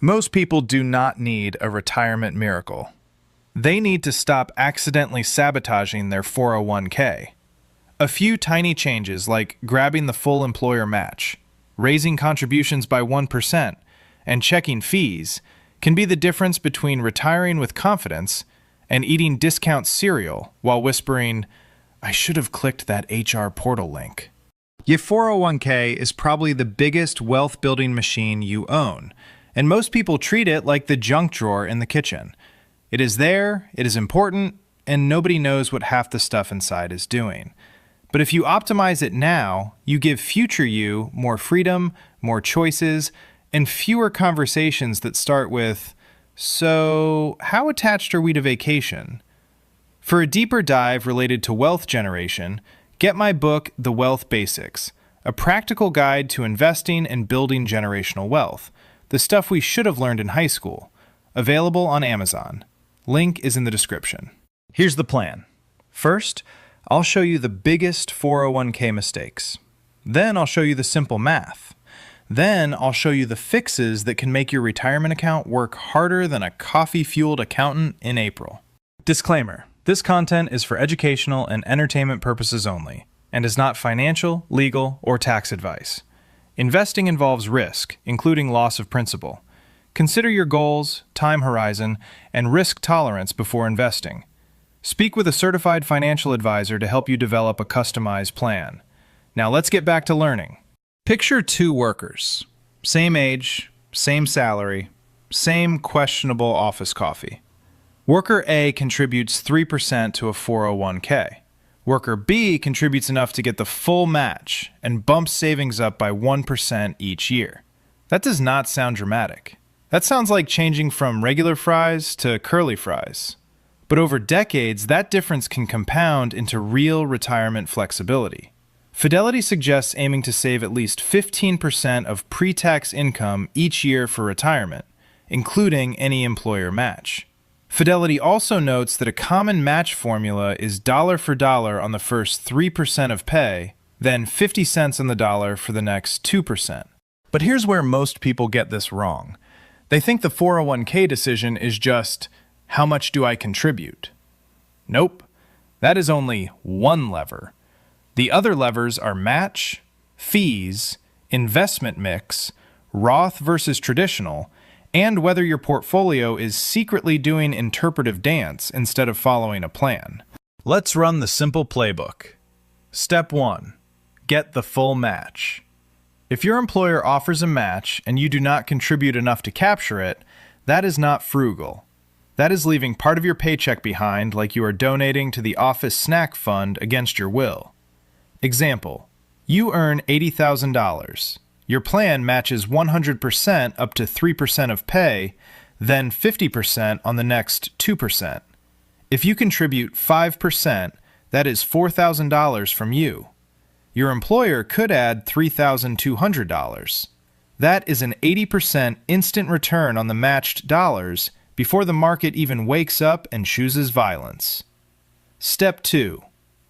Most people do not need a retirement miracle. They need to stop accidentally sabotaging their 401k. A few tiny changes like grabbing the full employer match, raising contributions by 1%, and checking fees can be the difference between retiring with confidence and eating discount cereal while whispering, "I should have clicked that HR portal link." Your 401k is probably the biggest wealth-building machine you own, and most people treat it like the junk drawer in the kitchen. It is there, it is important, and nobody knows what half the stuff inside is doing. But if you optimize it now, you give future you more freedom, more choices, and fewer conversations that start with, "So, how attached are we to vacation?" For a deeper dive related to wealth generation, get my book, The Wealth Basics, a practical guide to investing and building generational wealth, the stuff we should have learned in high school, available on Amazon. Link is in the description. Here's the plan. First, I'll show you the biggest 401k mistakes. Then I'll show you the simple math. Then I'll show you the fixes that can make your retirement account work harder than a coffee-fueled accountant in April. Disclaimer: this content is for educational and entertainment purposes only, and is not financial, legal, or tax advice. Investing involves risk, including loss of principal. Consider your goals, time horizon, and risk tolerance before investing. Speak with a certified financial advisor to help you develop a customized plan. Now let's get back to learning. Picture two workers. Same age, same salary, same questionable office coffee. Worker A contributes 3% to a 401k. Worker B contributes enough to get the full match and bumps savings up by 1% each year. That does not sound dramatic. That sounds like changing from regular fries to curly fries. But over decades, that difference can compound into real retirement flexibility. Fidelity suggests aiming to save at least 15% of pre-tax income each year for retirement, including any employer match. Fidelity also notes that a common match formula is dollar for dollar on the first 3% of pay, then 50 cents on the dollar for the next 2%. But here's where most people get this wrong. They think the 401k decision is just, how much do I contribute? Nope, that is only one lever. The other levers are match, fees, investment mix, Roth versus traditional, and whether your portfolio is secretly doing interpretive dance instead of following a plan. Let's run the simple playbook. Step 1. Get the full match. If your employer offers a match and you do not contribute enough to capture it, that is not frugal. That is leaving part of your paycheck behind, like you are donating to the office snack fund against your will. Example: you earn $80,000. Your plan matches 100% up to 3% of pay, then 50% on the next 2%. If you contribute 5%, that is $4,000 from you. Your employer could add $3,200. That is an 80% instant return on the matched dollars before the market even wakes up and chooses violence. Step 2.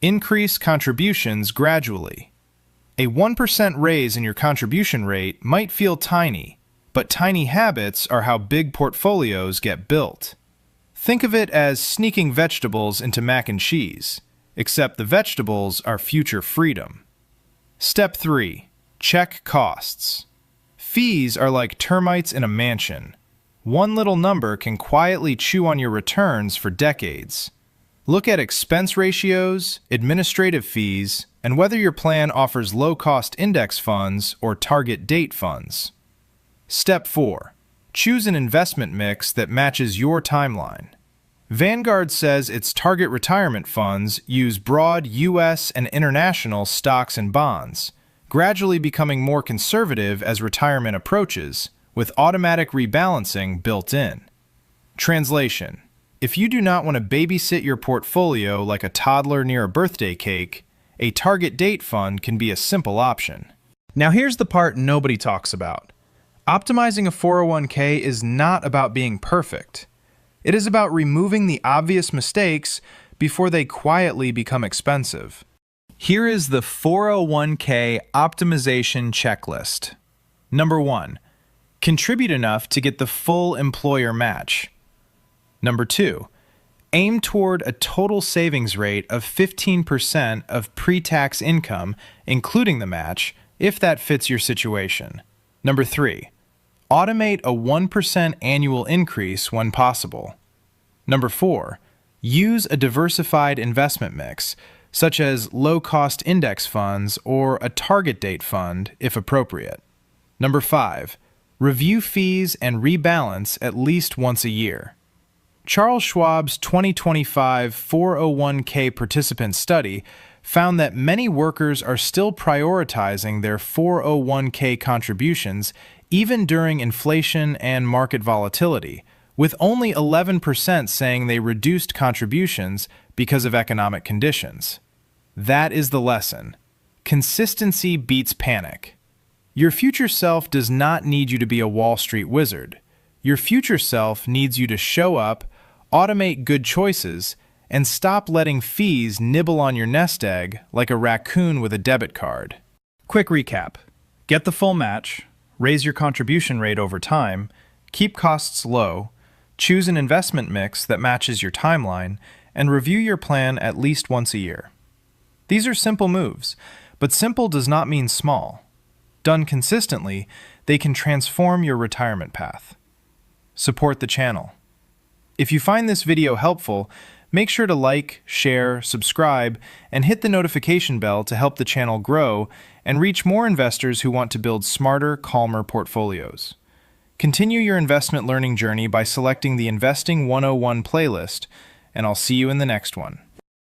Increase contributions gradually. A 1% raise in your contribution rate might feel tiny, but tiny habits are how big portfolios get built. Think of it as sneaking vegetables into mac and cheese, except the vegetables are future freedom. Step 3. Check costs. Fees are like termites in a mansion. One little number can quietly chew on your returns for decades. Look at expense ratios, administrative fees, and whether your plan offers low-cost index funds or target date funds. Step 4. Choose an investment mix that matches your timeline. Vanguard says its target retirement funds use broad U.S. and international stocks and bonds, gradually becoming more conservative as retirement approaches, with automatic rebalancing built in. Translation: if you do not want to babysit your portfolio like a toddler near a birthday cake, a target date fund can be a simple option. Now here's the part nobody talks about. Optimizing a 401k is not about being perfect. It is about removing the obvious mistakes before they quietly become expensive. Here is the 401k optimization checklist. Number 1. Contribute enough to get the full employer match. Number 2, aim toward a total savings rate of 15% of pre-tax income, including the match, if that fits your situation. Number 3, automate a 1% annual increase when possible. Number 4, use a diversified investment mix, such as low-cost index funds or a target date fund, if appropriate. Number 5, review fees and rebalance at least once a year. Charles Schwab's 2025 401k participant study found that many workers are still prioritizing their 401k contributions even during inflation and market volatility, with only 11% saying they reduced contributions because of economic conditions. That is the lesson. Consistency beats panic. Your future self does not need you to be a Wall Street wizard. Your future self needs you to show up, automate good choices, and stop letting fees nibble on your nest egg like a raccoon with a debit card. Quick recap. Get the full match, raise your contribution rate over time, keep costs low, choose an investment mix that matches your timeline, and review your plan at least once a year. These are simple moves, but simple does not mean small. Done consistently, they can transform your retirement path. Support the channel. If you find this video helpful, make sure to like, share, subscribe, and hit the notification bell to help the channel grow and reach more investors who want to build smarter, calmer portfolios. Continue your investment learning journey by selecting the Investing 101 playlist, and I'll see you in the next one.